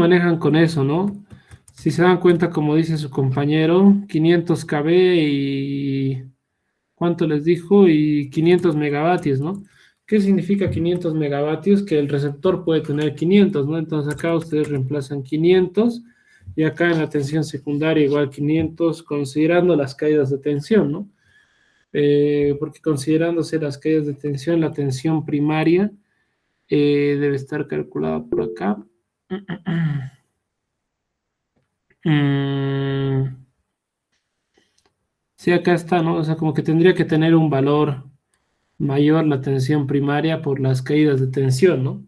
manejan con eso, ¿no? Si se dan cuenta, como dice su compañero, 500 kb y ¿cuánto les dijo? Y 500 megavatios, ¿no? ¿Qué significa 500 megavatios? Que el receptor puede tener 500, ¿no? Entonces acá ustedes reemplazan 500 y acá en la tensión secundaria igual 500, considerando las caídas de tensión, ¿no? Porque considerándose las caídas de tensión, la tensión primaria debe estar calculada por acá. Mm, sí, acá está, ¿no? O sea, como que tendría que tener un valor mayor la tensión primaria por las caídas de tensión, ¿no?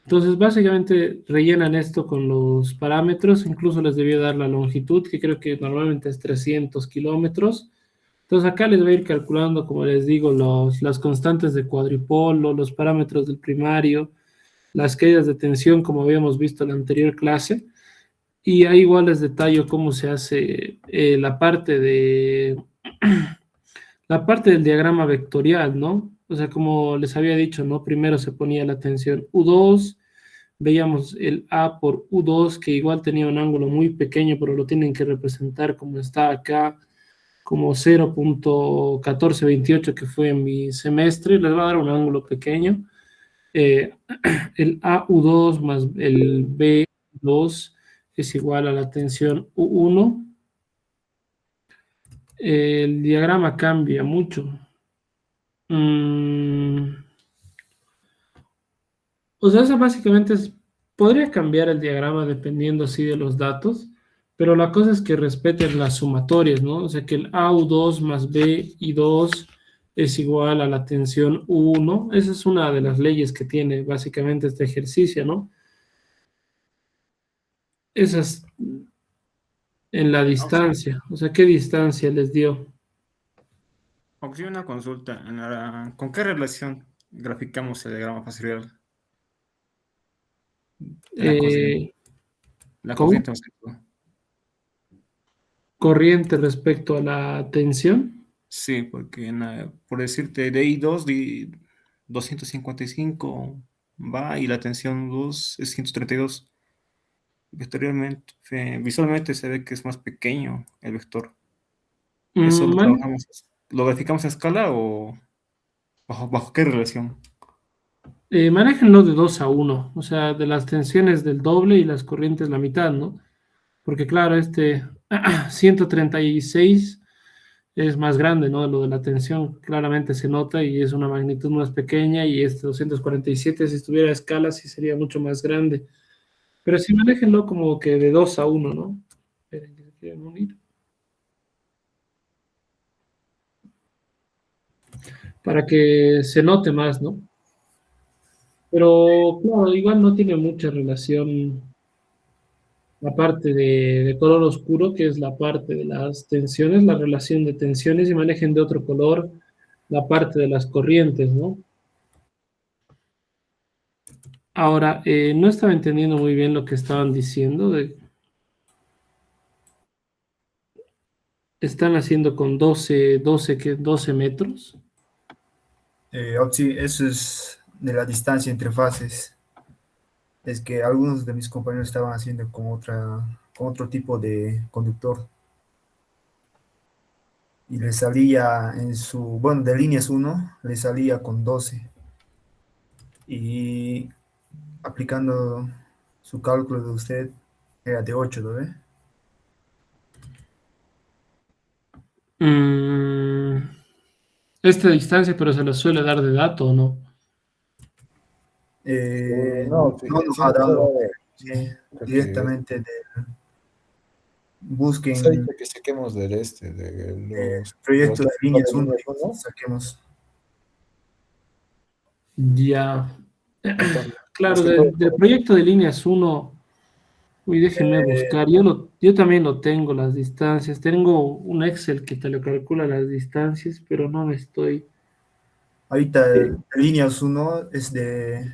Entonces, básicamente rellenan esto con los parámetros, incluso les debía dar la longitud, que creo que normalmente es 300 kilómetros. Entonces, acá les voy a ir calculando, como les digo, las constantes de cuadripolo, los parámetros del primario, las caídas de tensión, como habíamos visto en la anterior clase. Y ahí igual les detallo cómo se hace la parte del diagrama vectorial, ¿no? O sea, como les había dicho, ¿no? Primero se ponía la tensión U2, veíamos el A por U2, que igual tenía un ángulo muy pequeño, pero lo tienen que representar como está acá, como 0.1428, que fue en mi semestre, les va a dar un ángulo pequeño. Eh, el AU2 más el B2 es igual a la tensión U1. El diagrama cambia mucho. Mm, o sea, eso básicamente podría cambiar el diagrama dependiendo sí de los datos, pero la cosa es que respeten las sumatorias, ¿no? O sea, que el AU2 más BI2 es igual a la tensión U1. Esa es una de las leyes que tiene básicamente este ejercicio, ¿no? Esa es en la Auxilio, distancia. O sea, ¿qué distancia les dio? auxilio, una consulta. ¿Con qué relación graficamos el diagrama factorial en la cocina? Eh, La ¿Cómo? corriente más que todo. Corriente respecto a la tensión. Sí, porque por decirte, de I2 de 255 va y la tensión 2 es 132. Vectorialmente, visualmente se ve que es más pequeño el vector. ¿Eso lo Man- trabajamos, lo graficamos a escala o bajo qué relación? Manéjenlo de 2 a uno, o sea, de las tensiones del doble y las corrientes la mitad, ¿no? Porque claro, este 136 es más grande, ¿no? Lo de la tensión claramente se nota y es una magnitud más pequeña y este 247 si estuviera a escala sí sería mucho más grande. Pero sí manéjenlo como que de 2 a uno, ¿no? Esperen que se quieren unir. Para que se note más, ¿no? Pero claro, igual no tiene mucha relación la parte de color oscuro, que es la parte de las tensiones, la relación de tensiones, y manejen de otro color la parte de las corrientes, ¿no? Ahora, no estaba entendiendo muy bien lo que estaban diciendo. Están haciendo con 12 metros. Sí, eso es de la distancia entre fases. Es que algunos de mis compañeros estaban haciendo con otro tipo de conductor y le salía bueno, de líneas uno le salía con 12 y aplicando su cálculo de usted era de 8, ¿lo ve? Mm, esta distancia, pero se la suele dar de dato, ¿o no? No No, sí, nos sí ha nos ha dado, dado, sí, creo que directamente se ha busquen dicho que saquemos de los proyectos de gráficos líneas de uno líneas y 1. saquemos. Ya. Entonces, más Claro, que todo, del proyecto de líneas uno. Uy, déjenme buscar. Yo también lo tengo, las distancias. Tengo un Excel que te lo calcula las distancias, pero no me estoy. Ahorita líneas uno es de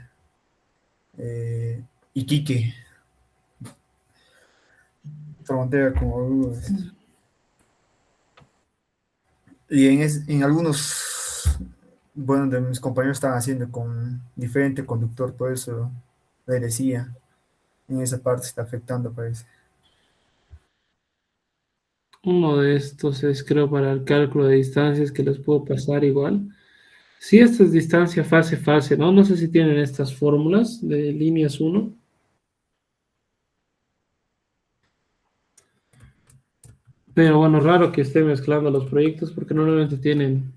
Iquique, frontera con Honduras. Y en algunos, bueno, de mis compañeros estaban haciendo con diferente conductor, por eso le decía. en esa parte está afectando, parece. Uno de estos es, creo, para el cálculo de distancias que les puedo pasar igual. Si esta es distancia fase-fase, ¿no? No sé si tienen estas fórmulas de líneas uno. Pero bueno, raro que esté mezclando los proyectos porque normalmente tienen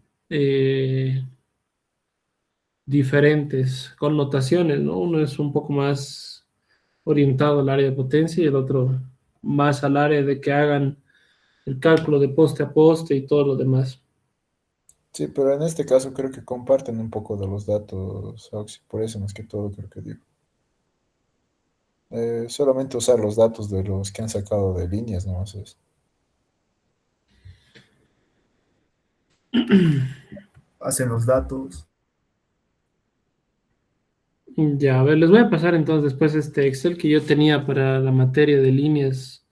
diferentes connotaciones, ¿no? Uno es un poco más orientado al área de potencia y el otro más al área de que hagan el cálculo de poste a poste y todo lo demás. Sí, pero en este caso creo que comparten un poco de los datos, Oxy, por eso más que todo creo que digo. Solamente usar los datos de los que han sacado de líneas, ¿no? Es. Hacen los datos. Ya, a ver, les voy a pasar entonces después este Excel que yo tenía para la materia de líneas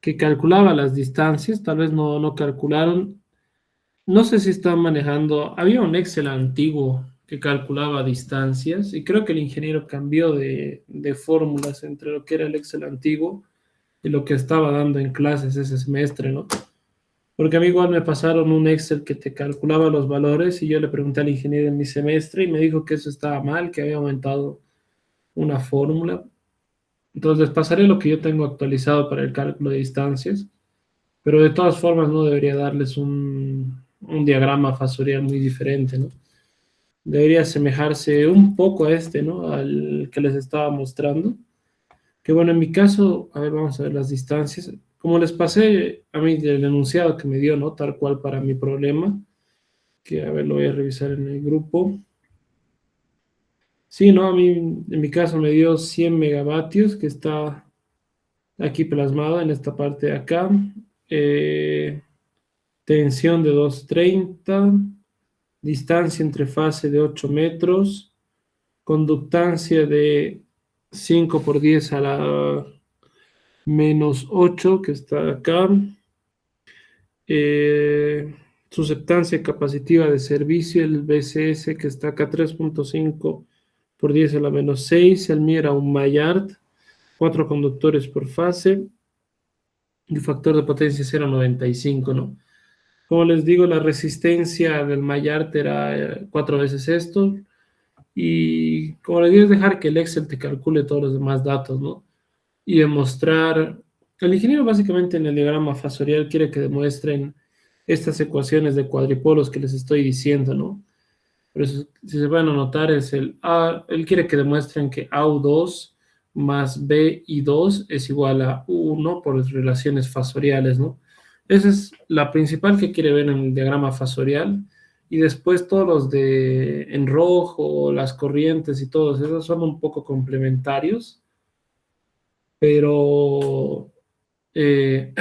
que calculaba las distancias, tal vez no calcularon. No sé si están manejando, había un Excel antiguo que calculaba distancias y creo que el ingeniero cambió de fórmulas entre lo que era el Excel antiguo y lo que estaba dando en clases ese semestre, ¿no? Porque a mí igual me pasaron un Excel que te calculaba los valores y yo le pregunté al ingeniero en mi semestre y me dijo que eso estaba mal, que había aumentado una fórmula. Entonces les pasaré lo que yo tengo actualizado para el cálculo de distancias, pero de todas formas no debería darles un diagrama fasorial muy diferente, ¿no? Debería asemejarse un poco a este, ¿no? Al que les estaba mostrando. Que bueno, en mi caso, a ver, vamos a ver las distancias. Como les pasé a mí del enunciado que me dio, ¿no? Tal cual para mi problema, que a ver, lo voy a revisar en el grupo. Sí, ¿no? A mí, en mi caso, me dio 100 megavatios, que está aquí plasmado en esta parte de acá. Eh, tensión de 230, distancia entre fase de 8 metros, conductancia de 5 por 10 a la menos 8 que está acá, susceptancia capacitiva de servicio, el BCS que está acá 3.5 por 10 a la menos 6, el mío era un Maillard, 4 conductores por fase, y el factor de potencia es 0.95, ¿no? Como les digo, la resistencia del Maillard era 4 veces esto, y como les digo, es dejar que el Excel te calcule todos los demás datos, ¿no? Y demostrar, el ingeniero básicamente en el diagrama fasorial quiere que demuestren estas ecuaciones de cuadripolos que les estoy diciendo, ¿no? Por eso, si se van a notar, es el A, él quiere que demuestren que AU2 más BI2 es igual a U1 por las relaciones fasoriales, ¿no? Esa es la principal que quiere ver en el diagrama fasorial. Y después todos los de en rojo, las corrientes y todos esos son un poco complementarios, pero eh,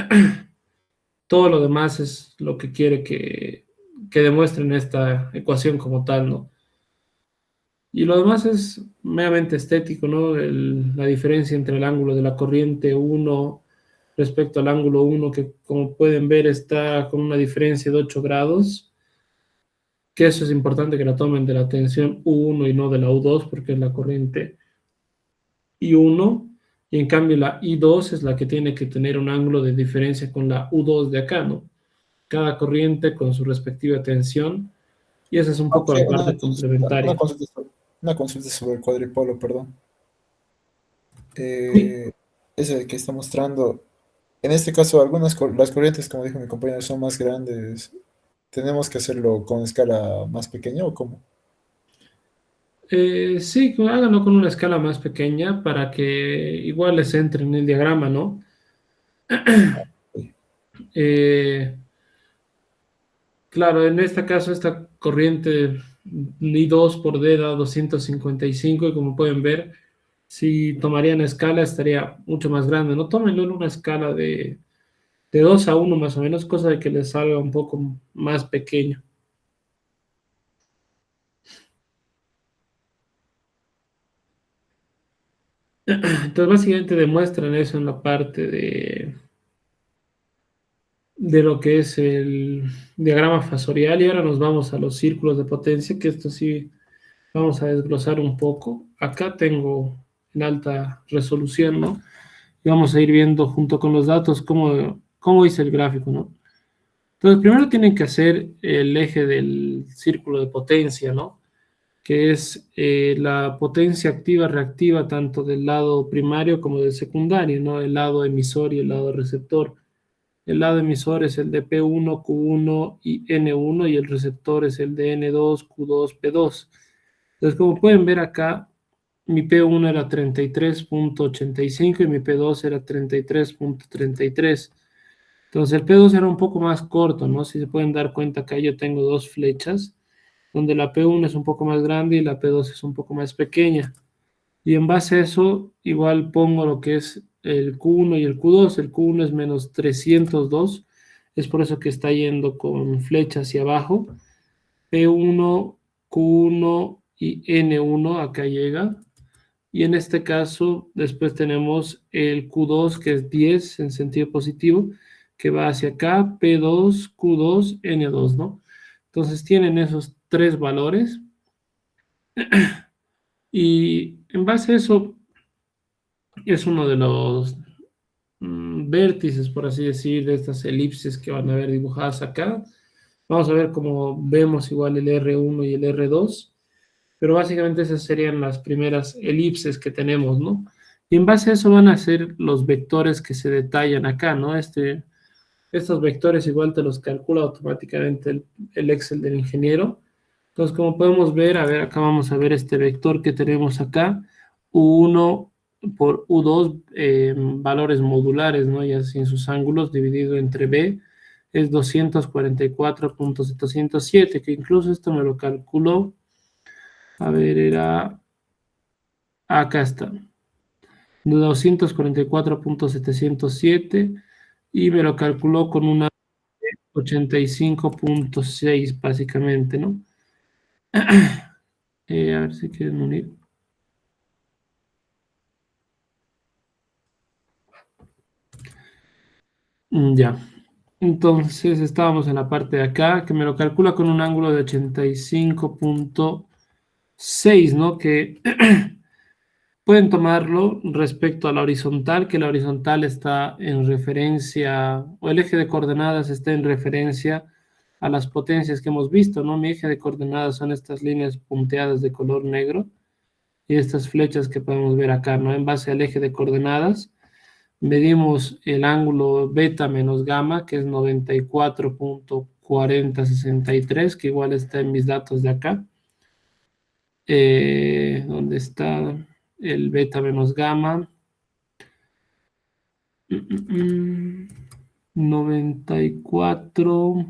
todo lo demás es lo que quiere que demuestren esta ecuación como tal, ¿no? Y lo demás es meramente estético, ¿no? La diferencia entre el ángulo de la corriente 1 respecto al ángulo 1, que como pueden ver está con una diferencia de 8 grados, que eso es importante que la tomen de la tensión U1 y no de la U2, porque es la corriente I1, y en cambio la I2 es la que tiene que tener un ángulo de diferencia con la U2 de acá, ¿no? Cada corriente con su respectiva tensión, y esa es un poco Sí, la parte complementaria. una consulta sobre el cuadripolo, perdón. Sí. Ese que está mostrando, en este caso, las corrientes, como dijo mi compañero, son más grandes. ¿Tenemos que hacerlo con escala más pequeña o cómo? Sí, háganlo con una escala más pequeña para que igual les entre en el diagrama, ¿no? Sí. Eh, claro, en este caso, esta corriente I2 por D da 255 y como pueden ver, si tomarían escala estaría mucho más grande, ¿no? Tómenlo en una escala de 2 a 1 más o menos, cosa de que les salga un poco más pequeño. Entonces, básicamente demuestran eso en la parte de lo que es el diagrama fasorial y ahora nos vamos a los círculos de potencia, que esto sí vamos a desglosar un poco. Acá tengo en alta resolución, ¿no? Y vamos a ir viendo junto con los datos cómo hice el gráfico, ¿no? Entonces, primero tienen que hacer el eje del círculo de potencia, ¿no? Que es la potencia activa, reactiva, tanto del lado primario como del secundario, ¿no? El lado emisor y el lado receptor. El lado emisor es el de P1, Q1 y N1 y el receptor es el de N2, Q2, P2. Entonces, como pueden ver acá, mi P1 era 33.85 y mi P2 era 33.33. Entonces el P2 era un poco más corto, ¿no? Si se pueden dar cuenta acá yo tengo dos flechas, donde la P1 es un poco más grande y la P2 es un poco más pequeña. Y en base a eso, igual pongo lo que es el Q1 y el Q2. El Q1 es menos 302, es por eso que está yendo con flecha hacia abajo. P1, Q1 y N1 acá llega. Y en este caso, después tenemos el Q2, que es 10 en sentido positivo, que va hacia acá, P2, Q2, N2, ¿no? Entonces tienen esos tres valores. Y en base a eso, es uno de los vértices, por así decir, de estas elipses que van a ver dibujadas acá. Vamos a ver cómo vemos igual el R1 y el R2. Pero básicamente esas serían las primeras elipses que tenemos, ¿no? Y en base a eso van a ser los vectores que se detallan acá, ¿no? Estos vectores igual te los calcula automáticamente el Excel del ingeniero. Entonces, como podemos ver, a ver, acá vamos a ver este vector que tenemos acá, U1 por U2, valores modulares, ¿no? Y así en sus ángulos dividido entre B, es 244.707, que incluso esto me lo calculó. A ver, acá está, 244.707 y me lo calculó con una 85.6 básicamente, ¿no? A ver si quieren unir. Ya. Entonces estábamos en la parte de acá, que me lo calcula con un ángulo de 85.6, ¿no? Que pueden tomarlo respecto a la horizontal, que la horizontal está en referencia, o el eje de coordenadas está en referencia a las potencias que hemos visto, ¿no? Mi eje de coordenadas son estas líneas punteadas de color negro y estas flechas que podemos ver acá, ¿no? En base al eje de coordenadas, medimos el ángulo beta menos gamma, que es 94.4063, que igual está en mis datos de acá. ¿Dónde está el beta menos gamma? 94.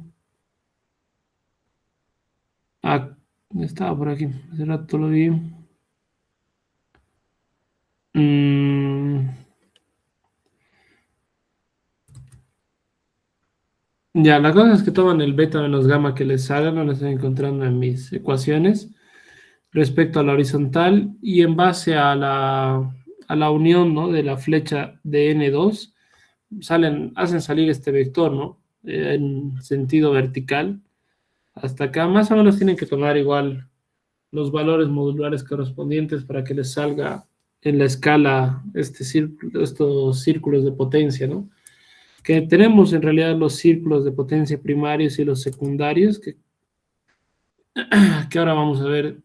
Ah, estaba por aquí. Hace rato lo vi. Ya, la cosa es que toman el beta menos gamma que les salga, no lo estoy encontrando en mis ecuaciones, respecto a la horizontal, y en base a la unión, ¿no? De la flecha de N2, hacen salir este vector, ¿no? En sentido vertical. Hasta acá, más o menos tienen que tomar igual los valores modulares correspondientes para que les salga en la escala estos círculos de potencia, ¿no? Que tenemos en realidad los círculos de potencia primarios y los secundarios, que ahora vamos a ver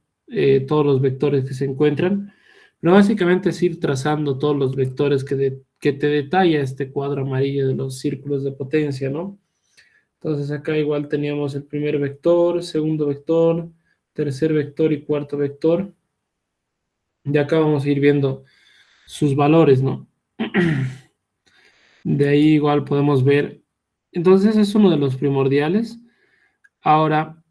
todos los vectores que se encuentran, pero básicamente es ir trazando todos los vectores que te detalla este cuadro amarillo de los círculos de potencia, ¿no? Entonces acá igual teníamos el primer vector, segundo vector, tercer vector y cuarto vector. Y acá vamos a ir viendo sus valores, ¿no? De ahí igual podemos ver. Entonces es uno de los primordiales. Ahora,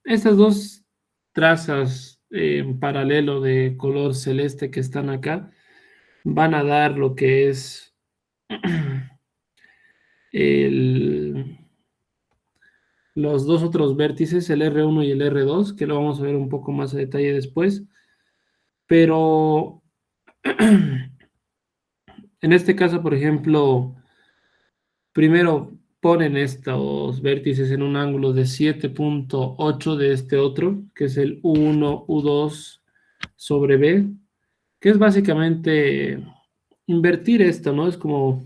estas dos trazas en paralelo de color celeste que están acá van a dar lo que es los dos otros vértices, el R1 y el R2, que lo vamos a ver un poco más a detalle después. Pero en este caso, por ejemplo, primero ponen estos vértices en un ángulo de 7.8 de este otro, que es el U1, U2 sobre B, que es básicamente invertir esto, ¿no? Es como,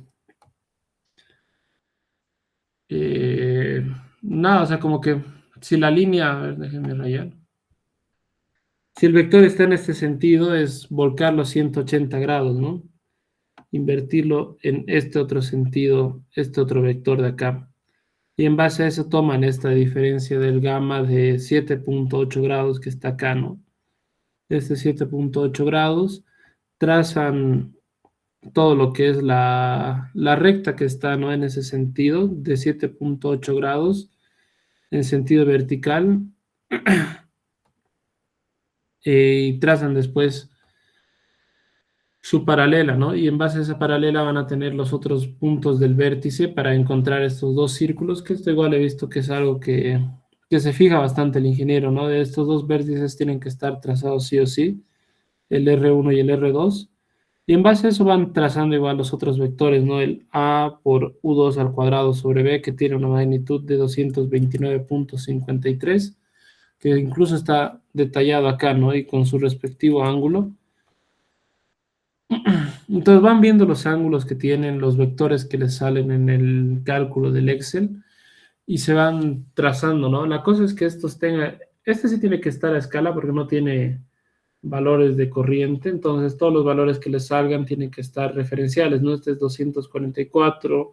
eh, nada, o sea, como que si la línea, a ver, déjenme rayar. Si el vector está en este sentido, es volcarlo 180 grados, ¿no? Invertirlo en este otro sentido, este otro vector de acá. Y en base a eso toman esta diferencia del gamma de 7.8 grados que está acá, ¿no? Este 7.8 grados, trazan todo lo que es la recta que está, ¿no? En ese sentido, de 7.8 grados en sentido vertical, y trazan después su paralela, ¿no? Y en base a esa paralela van a tener los otros puntos del vértice para encontrar estos dos círculos, que esto igual he visto que es algo que se fija bastante el ingeniero, ¿no? De estos dos vértices tienen que estar trazados sí o sí, el R1 y el R2. Y en base a eso van trazando igual los otros vectores, ¿no? El A por U2 al cuadrado sobre B, que tiene una magnitud de 229.53, que incluso está detallado acá, ¿no? Y con su respectivo ángulo. Entonces van viendo los ángulos que tienen, los vectores que les salen en el cálculo del Excel y se van trazando, ¿no? La cosa es que este sí tiene que estar a escala porque no tiene valores de corriente, entonces todos los valores que les salgan tienen que estar referenciales, ¿no? Este es 244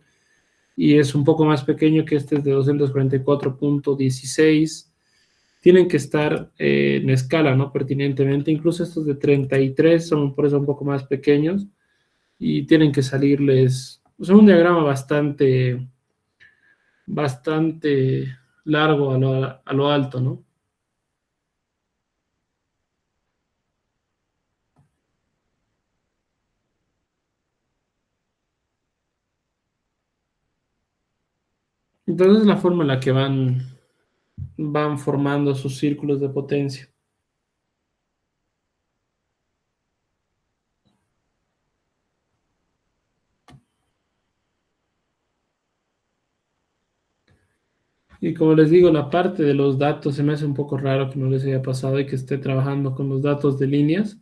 y es un poco más pequeño que este es de 244.16. Tienen que estar en escala, ¿no? Pertinentemente, incluso estos de 33 son por eso un poco más pequeños y tienen que salirles, es un diagrama bastante largo a lo alto, ¿no? Entonces es la forma en la que van formando sus círculos de potencia. Y como les digo, la parte de los datos se me hace un poco raro que no les haya pasado y que esté trabajando con los datos de líneas.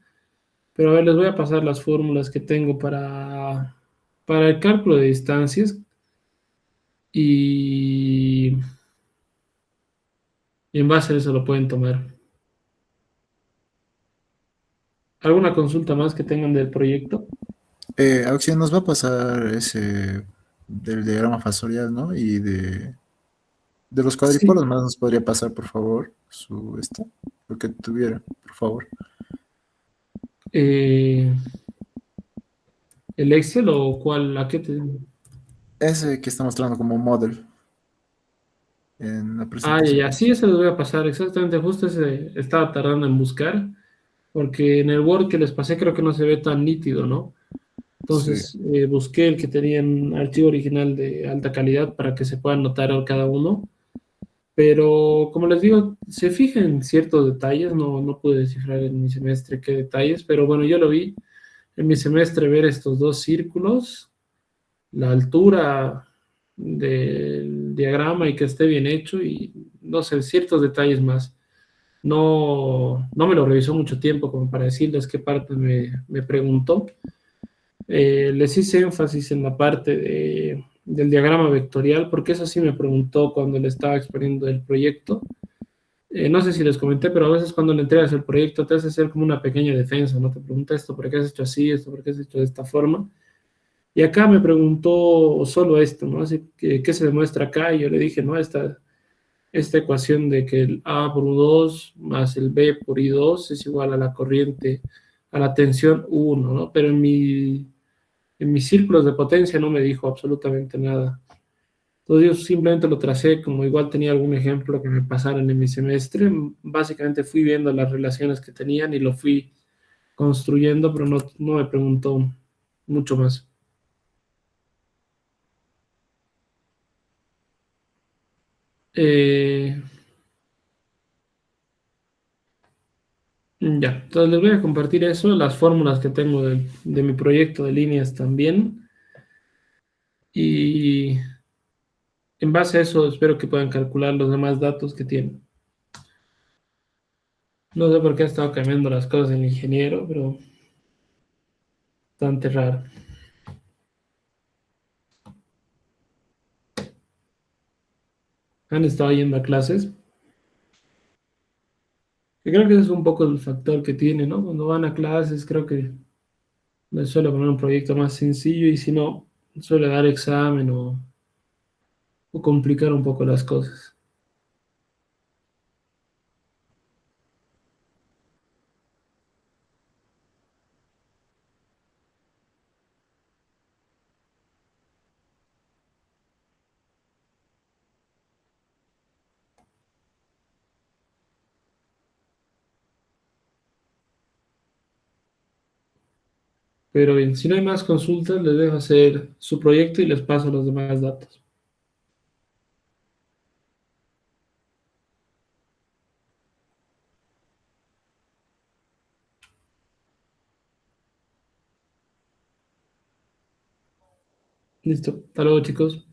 Pero a ver, les voy a pasar las fórmulas que tengo para el cálculo de distancias y en base a eso lo pueden tomar. ¿Alguna consulta más que tengan del proyecto? Auxilio, nos va a pasar ese del diagrama fasorial, ¿no? Y de los Sí. cuadrípodos más nos podría pasar, por favor, lo que tuviera, por favor. Eh, ¿El Excel o cuál? ¿A qué te...? Ese que está mostrando como model en la Ah, ya, presentación. ya, sí, eso les voy a pasar. Exactamente, justo ese estaba tardando en buscar, porque en el Word que les pasé creo que no se ve tan nítido, ¿no? Sí. Entonces busqué el que tenía en archivo original de alta calidad para que se puedan notar a cada uno. Pero como les digo, se fija en ciertos detalles, no pude descifrar en mi semestre qué detalles, pero bueno, yo lo vi en mi semestre ver estos dos círculos, la altura del diagrama y que esté bien hecho y no sé, ciertos detalles más. No me lo revisó mucho tiempo como para decirles qué parte me preguntó. Les hice énfasis en la parte del diagrama vectorial, porque eso sí me preguntó cuando le estaba exponiendo el proyecto. No sé si les comenté, pero a veces cuando le entregas el proyecto te hace hacer como una pequeña defensa, ¿no? Te pregunta esto, ¿por qué has hecho así? Esto, ¿por qué has hecho de esta forma? Y acá me preguntó solo esto, ¿no? Así que, ¿qué se demuestra acá? Y yo le dije, ¿no? Esta ecuación de que el A por U2 más el B por I2 es igual a la corriente, a la tensión U1, ¿no? Pero en mis círculos de potencia no me dijo absolutamente nada. Entonces yo simplemente lo tracé como igual tenía algún ejemplo que me pasaron en mi semestre. Básicamente fui viendo las relaciones que tenían y lo fui construyendo, pero no me preguntó mucho más. Eh, ya, entonces les voy a compartir eso, las fórmulas que tengo de mi proyecto de líneas también. Y en base a eso espero que puedan calcular los demás datos que tienen. No sé por qué ha estado cambiando las cosas el ingeniero, pero bastante raro. Han estado yendo a clases. Yo creo que ese es un poco el factor que tiene, ¿no? Cuando van a clases, creo que les suele poner un proyecto más sencillo y si no, suele dar examen o complicar un poco las cosas. Pero bien, si no hay más consultas, les dejo hacer su proyecto y les paso los demás datos. Listo. Hasta luego, chicos.